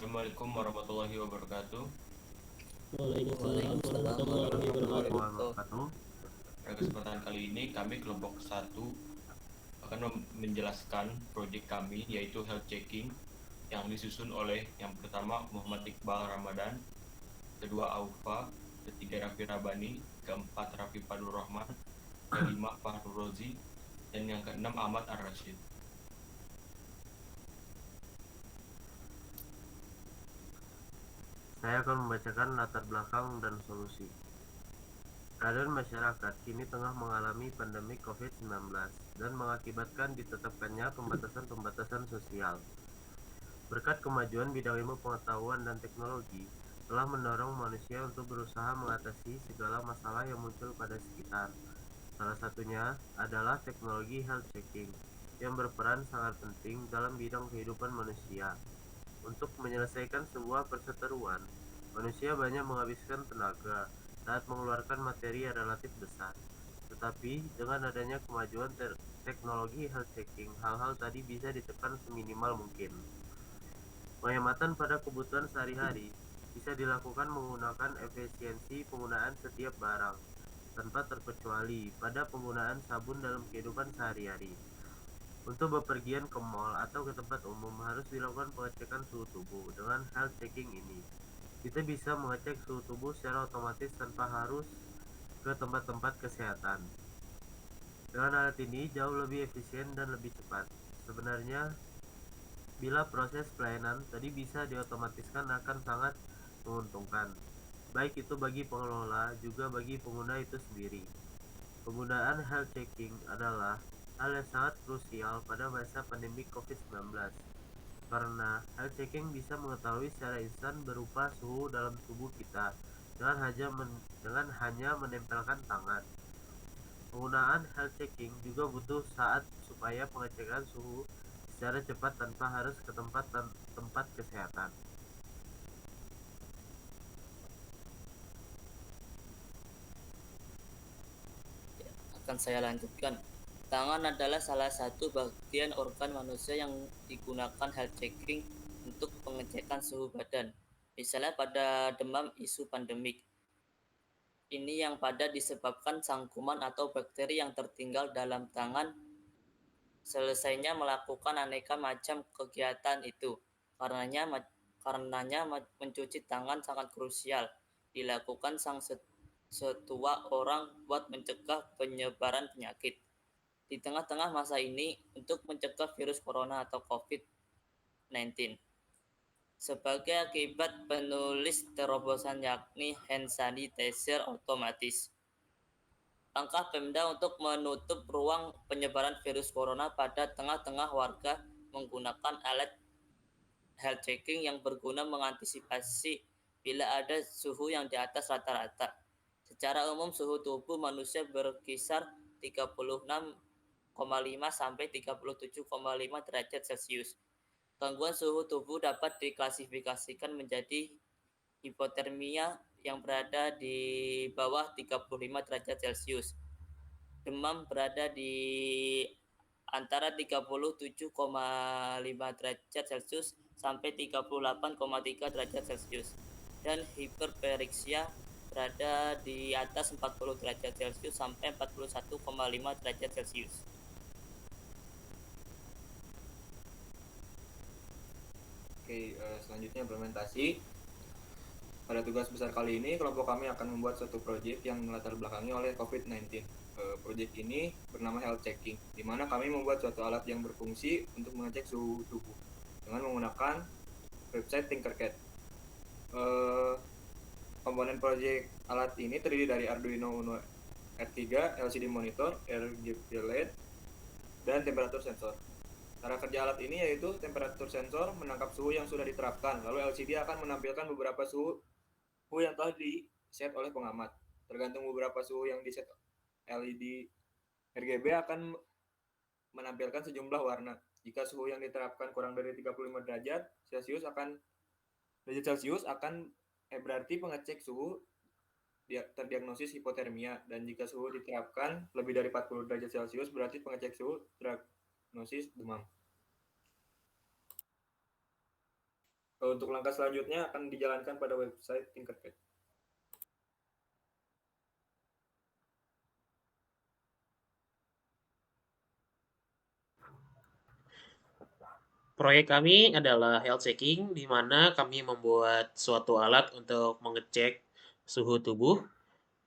Assalamualaikum warahmatullahi wabarakatuh. Waalaikumsalam warahmatullahi wabarakatuh. Wabarakatuh. Pada kesempatan kali ini kami kelompok 1 akan menjelaskan proyek kami yaitu health checking yang disusun oleh yang pertama Muhammad Iqbal Ramadan, kedua Aufa, ketiga Raffi Rabani, keempat Raffi Fadlur Rahman, kelima Fahru Rozi, dan yang keenam Ahmad Ar-Rasyid. Saya akan membacakan latar belakang dan solusi. Keadaan masyarakat kini tengah mengalami pandemi COVID-19 dan mengakibatkan ditetapkannya pembatasan-pembatasan sosial. Berkat kemajuan bidang ilmu pengetahuan dan teknologi, telah mendorong manusia untuk berusaha mengatasi segala masalah yang muncul pada sekitar. Salah satunya adalah teknologi health checking, yang berperan sangat penting dalam bidang kehidupan manusia. Untuk menyelesaikan sebuah perseteruan, manusia banyak menghabiskan tenaga saat mengeluarkan materi yang relatif besar. Tetapi, dengan adanya kemajuan teknologi health checking, hal-hal tadi bisa ditekan seminimal mungkin. Penghematan pada kebutuhan sehari-hari bisa dilakukan menggunakan efisiensi penggunaan setiap barang, tanpa terkecuali pada penggunaan sabun dalam kehidupan sehari-hari. Untuk bepergian ke mal atau ke tempat umum harus dilakukan pengecekan suhu tubuh. Dengan health checking ini, kita bisa mengecek suhu tubuh secara otomatis tanpa harus ke tempat-tempat kesehatan. Dengan alat ini jauh lebih efisien dan lebih cepat. Sebenarnya, bila proses pelayanan tadi bisa diotomatiskan akan sangat menguntungkan, baik itu bagi pengelola juga bagi pengguna itu sendiri. Penggunaan health checking adalah hal yang sangat krusial pada masa pandemi COVID-19, karena health checking bisa mengetahui secara instan berupa suhu dalam tubuh kita dengan hanya menempelkan tangan. Penggunaan health checking juga butuh saat supaya pengecekan suhu secara cepat tanpa harus ke tempat kesehatan. Akan saya lanjutkan. Tangan adalah salah satu bagian organ manusia yang digunakan health checking untuk pengecekan suhu badan. Misalnya pada demam isu pandemik. Ini yang pada disebabkan cangkuman atau bakteri yang tertinggal dalam tangan selesainya melakukan aneka macam kegiatan itu. Karenanya mencuci tangan sangat krusial dilakukan sang setua orang buat mencegah penyebaran penyakit. Di tengah-tengah masa ini untuk mencegah virus corona atau COVID-19. Sebagai akibat penulis terobosan yakni hand sanitizer otomatis. Langkah Pemda untuk menutup ruang penyebaran virus corona pada tengah-tengah warga menggunakan alat health checking yang berguna mengantisipasi bila ada suhu yang di atas rata-rata. Secara umum suhu tubuh manusia berkisar 36,5 sampai 37,5 derajat Celcius. Gangguan suhu tubuh dapat diklasifikasikan menjadi hipotermia yang berada di bawah 35 derajat Celcius. Demam berada di antara 37,5 derajat Celcius sampai 38,3 derajat Celcius. Dan hiperperiksia berada di atas 40 derajat Celcius sampai 41,5 derajat Celcius. Oke, selanjutnya implementasi. Pada tugas besar kali ini, kelompok kami akan membuat suatu proyek yang melatar belakangi oleh COVID-19. Proyek ini bernama Health Checking, di mana kami membuat suatu alat yang berfungsi untuk mengecek suhu tubuh dengan menggunakan website Tinkercad. Komponen proyek alat ini terdiri dari Arduino Uno R3, LCD monitor, RGB LED, dan temperatur sensor. Cara kerja alat ini yaitu temperatur sensor menangkap suhu yang sudah diterapkan, lalu LCD akan menampilkan beberapa suhu yang telah di-set oleh pengamat. Tergantung beberapa suhu yang di-set, LED RGB akan menampilkan sejumlah warna. Jika suhu yang diterapkan kurang dari 35 derajat Celcius berarti pengecek suhu terdiagnosis hipotermia, dan jika suhu diterapkan lebih dari 40 derajat Celcius berarti pengecek suhu terdiagnosis demam. Untuk langkah selanjutnya akan dijalankan pada website Tinkercad. Proyek kami adalah health checking, di mana kami membuat suatu alat untuk mengecek suhu tubuh.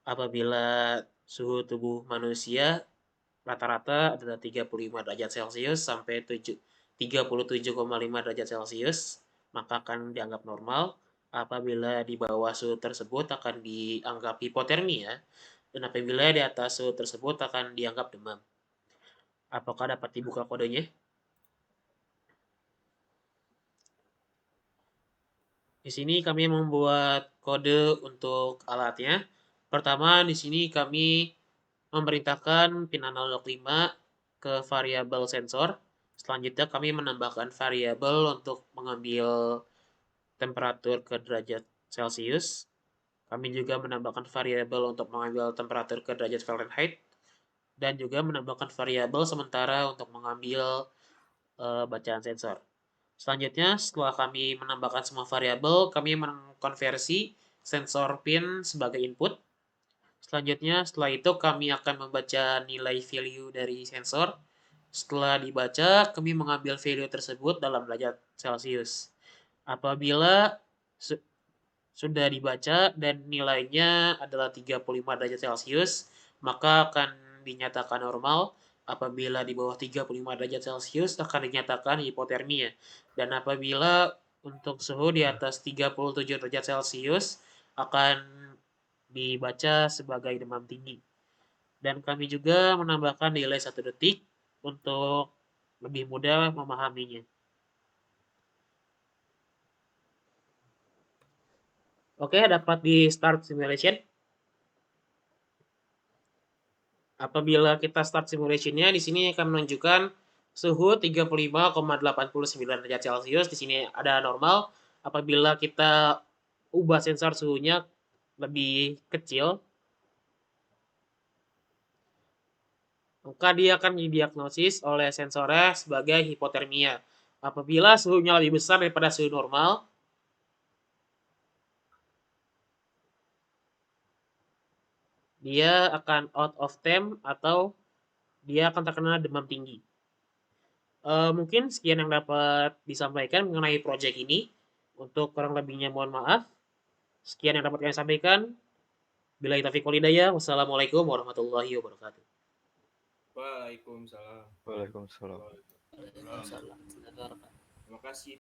Apabila suhu tubuh manusia rata-rata adalah 35 derajat Celcius sampai 37,5 derajat Celcius, maka akan dianggap normal. Apabila di bawah suhu tersebut akan dianggap hipotermia, dan apabila di atas suhu tersebut akan dianggap demam. Apakah dapat dibuka kodenya? Di sini kami membuat kode untuk alatnya. Pertama, di sini kami memerintahkan pin analog 5 ke variabel sensor. Selanjutnya kami menambahkan variabel untuk mengambil temperatur ke derajat Celcius. Kami juga menambahkan variabel untuk mengambil temperatur ke derajat Fahrenheit. Dan juga menambahkan variabel sementara untuk mengambil bacaan sensor. Selanjutnya, setelah kami menambahkan semua variabel, kami mengkonversi sensor pin sebagai input. Selanjutnya, setelah itu kami akan membaca nilai value dari sensor. Setelah dibaca, kami mengambil value tersebut dalam derajat Celcius. Apabila sudah dibaca dan nilainya adalah 35 derajat Celcius, maka akan dinyatakan normal. Apabila di bawah 35 derajat Celcius akan dinyatakan hipotermia. Dan apabila untuk suhu di atas 37 derajat Celcius akan dibaca sebagai demam tinggi. Dan kami juga menambahkan delay 1 detik untuk lebih mudah memahaminya. Oke, dapat di start simulation. Apabila kita start simulationnya, di sini akan menunjukkan suhu 35,89 derajat Celcius. Di sini ada normal. Apabila kita ubah sensor suhunya lebih kecil, maka dia akan didiagnosis oleh sensornya sebagai hipotermia. Apabila suhunya lebih besar daripada suhu normal, dia akan out of time atau dia akan terkena demam tinggi. Mungkin sekian yang dapat disampaikan mengenai proyek ini. Untuk kurang lebihnya mohon maaf. Sekian yang dapat kami sampaikan. Billahi taufiq wal hidayah. Wassalamualaikum warahmatullahi wabarakatuh. Waalaikumsalam. Waalaikumsalam. Waalaikumsalam. Terima kasih.